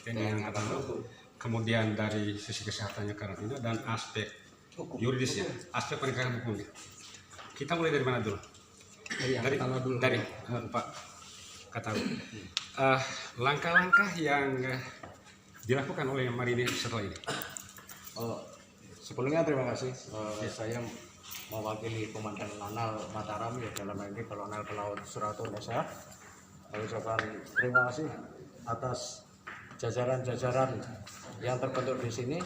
TNI Angkatan Laut, kemudian dari sisi kesehatannya karantina dan aspek yuridisnya, aspek penegakan hukumnya. Kita mulai dari mana dulu? Dari Pak Kataru. Langkah-langkah yang dilakukan oleh Marinir setelah ini. Sebelumnya terima kasih. Saya mewakili Komandan Lanal Mataram ya, dalam hal ini Kolonel Pelaut Suratunesa. Mengucapkan terima kasih atas jajaran-jajaran yang terbentuk di sini,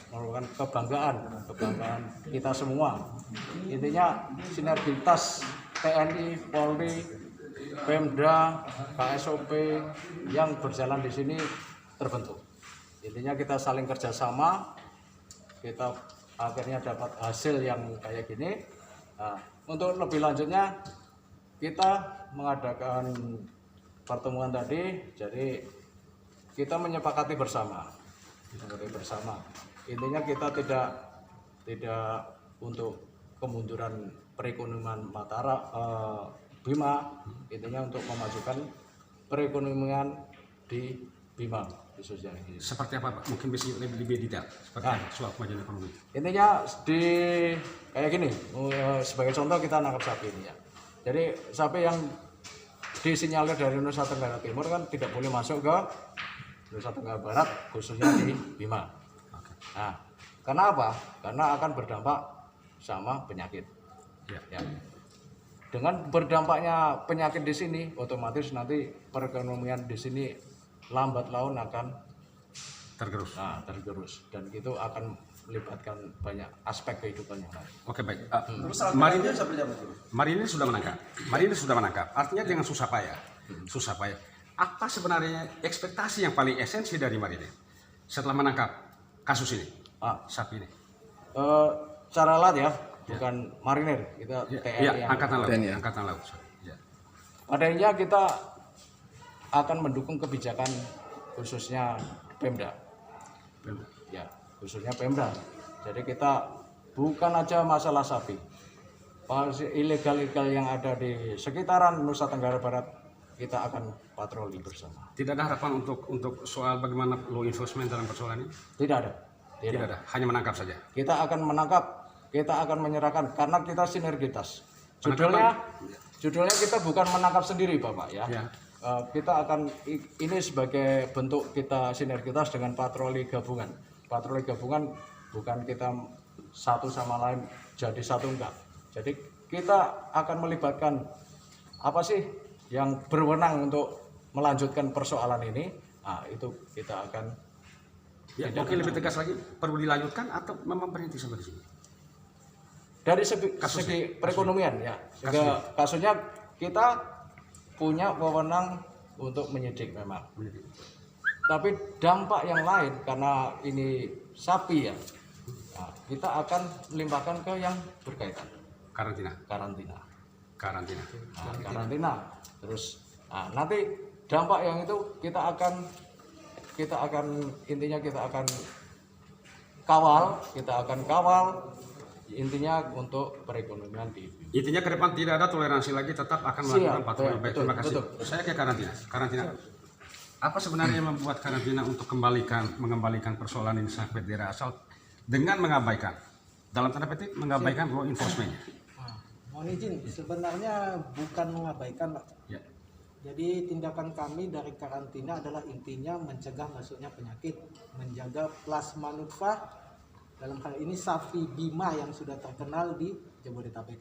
merupakan kebanggaan kita semua. Intinya sinergitas TNI, Polri, Pemda, KSOP yang berjalan di sini terbentuk. Intinya kita saling kerjasama, kita akhirnya dapat hasil yang kayak gini. Untuk lebih lanjutnya kita mengadakan pertemuan tadi, jadi kita menyepakati bersama. Intinya kita tidak untuk kemunduran perekonomian Bima, intinya untuk memajukan perekonomian di Bima khususnya. Seperti apa Pak? Mungkin bisa lebih detail seperti soal kemajuan ekonomi. Intinya kayak gini, sebagai contoh kita nangkap sapi ini ya. Jadi sapi yang disinyalir dari Nusa Tenggara Timur kan tidak boleh masuk ke Nusa Tenggara Barat, khususnya di Bima. Nah, kenapa? Karena akan berdampak sama penyakit. Ya. Dengan berdampaknya penyakit di sini, otomatis nanti perekonomian di sini lambat laun akan tergerus. Dan itu akan melibatkan banyak aspek kehidupan yang lain. Oke, baik. Marinir sudah menangkap. Artinya dengan susah payah. Apa sebenarnya ekspektasi yang paling esensi dari Marinir setelah menangkap kasus ini, sapi ini? Cara alat ya, bukan Marinir, kita TNI Angkatan Laut. Ya. Adanya kita akan mendukung kebijakan khususnya Pemda. Ya, khususnya Pemda. Jadi kita bukan aja masalah sapi, ilegal yang ada di sekitaran Nusa Tenggara Barat kita akan patroli bersama. Tidak ada harapan untuk soal bagaimana law enforcement dalam persoalan ini? Tidak ada. Hanya menangkap saja. Kita akan menangkap, kita akan menyerahkan karena kita sinergitas. Judulnya kita bukan menangkap sendiri Bapak ya. Kita akan ini sebagai bentuk kita sinergitas dengan patroli gabungan. Patroli gabungan bukan kita satu sama lain jadi satu, enggak. Jadi kita akan melibatkan apa sih yang berwenang untuk melanjutkan persoalan ini. Itu kita akan mungkin lebih tegas lagi, perlu dilanjutkan atau memang berhenti sampai di sini? Dari segi perekonomian ya. Kasusnya kita punya wewenang untuk menyidik memang. Tapi dampak yang lain karena ini sapi ya, kita akan melimpahkan ke yang berkaitan. Karantina. Terus nanti dampak yang itu kita akan intinya kita akan kawal intinya untuk perekonomian di intinya ke depan tidak ada toleransi lagi, tetap akan melakukan patroli. Baik, terima kasih. Saya ke karantina. Apa sebenarnya yang membuat karantina untuk mengembalikan persoalan ini sampai daerah asal dengan mengabaikan, dalam tanda petik mengabaikan law enforcement? Mohon izin, sebenarnya bukan mengabaikan Pak. Ya. Jadi tindakan kami dari karantina adalah intinya mencegah masuknya penyakit, menjaga plasma nutfah, dalam hal ini sapi Bima yang sudah terkenal di Jabodetabek,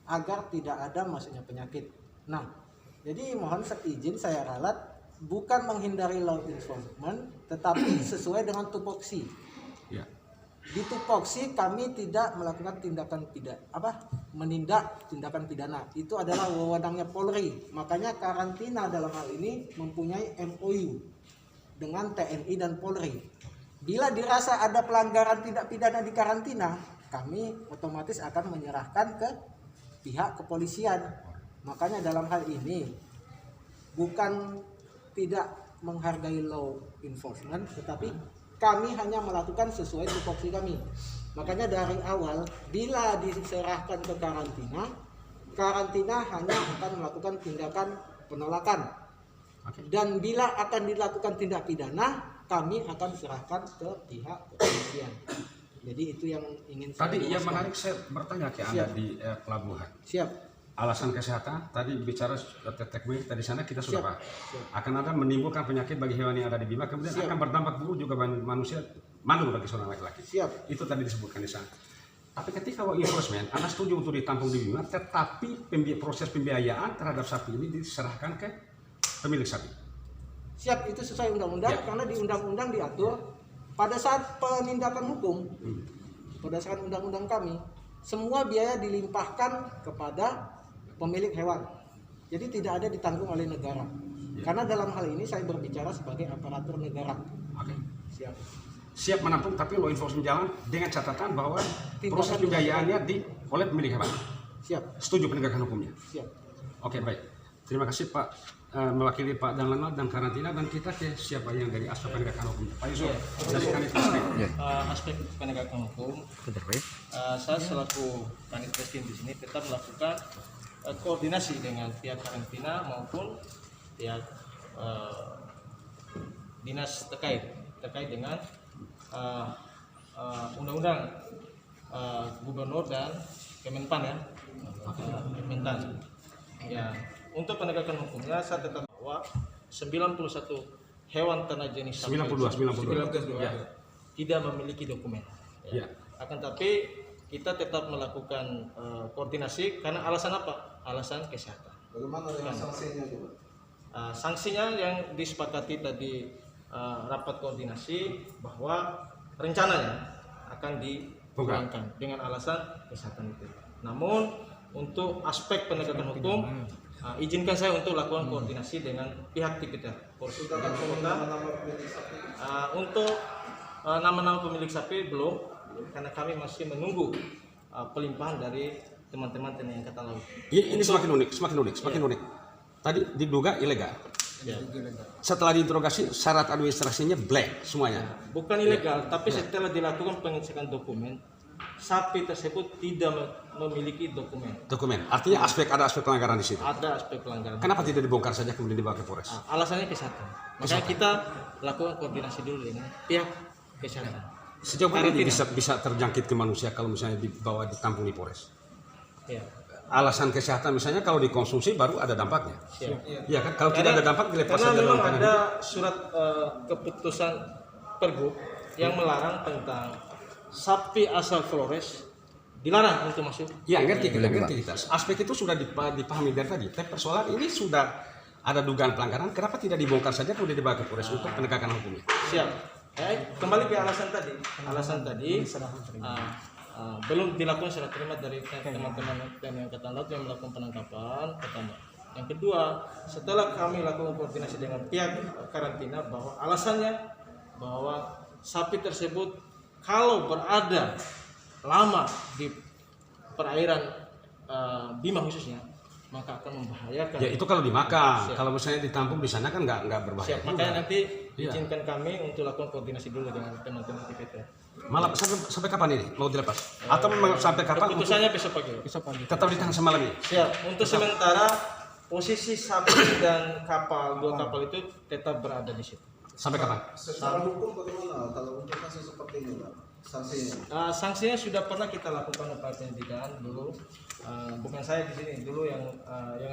agar tidak ada masuknya penyakit. Nah, jadi mohon izin saya ralat bukan menghindari law enforcement, tetapi sesuai dengan tupoksi. Ya. Di tupoksi kami tidak melakukan menindak tindakan pidana. Itu adalah wewenangnya Polri. Makanya karantina dalam hal ini mempunyai MOU dengan TNI dan Polri. Bila dirasa ada pelanggaran tindak pidana di karantina, kami otomatis akan menyerahkan ke pihak kepolisian. Makanya dalam hal ini bukan tidak menghargai law enforcement, tetapi kami hanya melakukan sesuai tupoksi kami. Makanya dari awal bila diserahkan ke karantina hanya akan melakukan tindakan penolakan. Dan bila akan dilakukan tindak pidana, kami akan serahkan ke pihak kepolisian. Jadi itu yang ingin saya Tadi yang jelaskan. menarik saya bertanya ke Anda di pelabuhan. Siap. Alasan kesehatan tadi bicara tetek tadi sana kita sudah Siap. bahas. Akan ada menimbulkan penyakit bagi hewan yang ada di Bima, kemudian Siap. akan berdampak buruk juga bagi manusia, mandul bagi seorang laki-laki. Siap. Itu tadi disebutkan di sana. Tapi ketika law enforcement, Anda setuju untuk ditampung di Bima, tetapi proses pembiayaan terhadap sapi ini diserahkan ke pemilik sapi. Siap, itu sesuai undang-undang Ya. karena di undang-undang diatur pada saat penindakan hukum, berdasarkan undang-undang kami, semua biaya dilimpahkan kepada pemilik hewan. Jadi tidak ada ditanggung oleh negara. Karena dalam hal ini saya berbicara sebagai aparatur negara. Oke. Siap. Siap menampung, tapi law enforcement jalan dengan catatan bahwa Tindakan proses pembiayaannya oleh pemilik hewan. Siap. Setuju penegakan hukumnya. Siap. Oke, baik. Terima kasih Pak, mewakili Pak Danlanal dan karantina, dan kita ke siapa yang dari aspek penegakan hukum. Pak Yusuf, dari Kanit Aspek penegakan hukum, saya selaku Kanit Reskrim di sini tetap melakukan koordinasi dengan pihak karantina maupun pihak dinas terkait dengan undang-undang gubernur dan Kemenpan ya, Kementan. Ya, untuk penegakan hukumnya saya tetap bahwa 91 hewan ternak jenis sapi 92. Ya. tidak memiliki dokumen. Ya. Akan tapi kita tetap melakukan koordinasi karena alasan apa? Alasan kesehatan. Bagaimana dengan sanksinya juga? Sanksinya yang disepakati tadi rapat koordinasi bahwa rencananya akan dipulangkan dengan alasan kesehatan itu. Namun untuk aspek penegakan hukum izinkan saya untuk lakukan koordinasi dengan pihak kita. Untuk nama-nama pemilik sapi belum, karena kami masih menunggu pelimpahan dari teman-teman TNI Angkatan Laut. Ini semakin unik. Tadi diduga ilegal. Ya. Setelah diinterogasi, syarat administrasinya blank semuanya. Bukan ilegal, tapi setelah dilakukan pengecekan dokumen, sapi tersebut tidak memiliki dokumen. Artinya ada aspek pelanggaran di situ. Ada aspek pelanggaran. Kenapa tidak dibongkar saja kemudian dibawa ke Polres? Alasannya kesehatan. Makanya kita lakukan koordinasi dulu dengan pihak kesehatan. Sejauh mana ini bisa terjangkit ke manusia kalau misalnya dibawa ditampung di Polres? Ya. Alasan kesehatan misalnya kalau dikonsumsi baru ada dampaknya. Siap. Ya kan, kalau tidak ada dampak dilepas Karena saja dalam memang keadaan ada surat keputusan Pergub yang melarang tentang sapi asal Flores dilarang untuk masuk. ya, ngerti kita. Aspek itu sudah dipahami dari tadi. Tapi persoalan ini sudah ada dugaan pelanggaran, kenapa tidak dibongkar saja kemudian dibawa ke Polres untuk penegakan hukumnya? Siap. Kembali ke alasan tadi. Belum dilakukan serah terima dari teman-teman TNI Angkatan Laut yang melakukan penangkapan pertama. Yang kedua, setelah kami lakukan koordinasi dengan pihak karantina bahwa alasannya bahwa sapi tersebut kalau berada lama di perairan Bima khususnya maka akan membahayakan. Ya itu kalau dimakan, kalau misalnya ditampung di sana kan nggak berbahaya. Siap, makanya nanti izinkan kami untuk lakukan koordinasi dulu dengan teman-teman TPT. Malam sampai kapan ini mau dilepas? Atau memang sampai kapan? Keputusannya besok pagi. Tetap ditahan semalam ini. Siap. Untuk sementara posisi sapi dan dua kapal itu tetap berada di situ. Sampai kapan? Secara hukum bagaimana kalau untuk kasus seperti ini, Pak? Sanksinya? Sanksinya sudah pernah kita lakukan upaya penyidikan dulu, bukan saya di sini dulu yang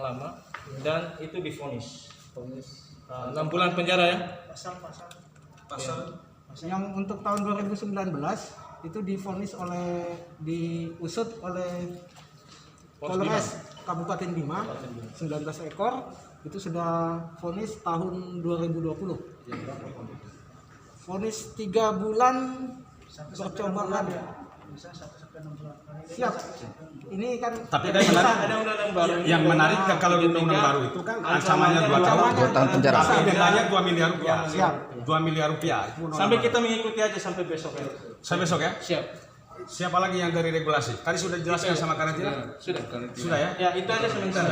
lama, dan itu divonis 6 bulan penjara ya. Yang untuk tahun 2019 itu diusut oleh Polres Kabupaten Bima 19 ekor, itu sudah vonis tahun 2020. Vonis 3 bulan percobaan. Siap. Ini kan Tapi ada yang menarik. Ada undang-undang baru. Yang menarik kan kalau di undang-undang baru itu kan ancamannya 2 tahun. 2 tahun penjara. Tapi dendanya 2 miliar rupiah. Siap. 2 miliar rupiah. Itu Sampai kita mengikuti aja sampai besok ya. Sampai besok ya. Siap. Siapa lagi yang dari regulasi? Tadi sudah dijelaskan sama karantina? Sudah. Sudah ya? Ya itu aja sementara.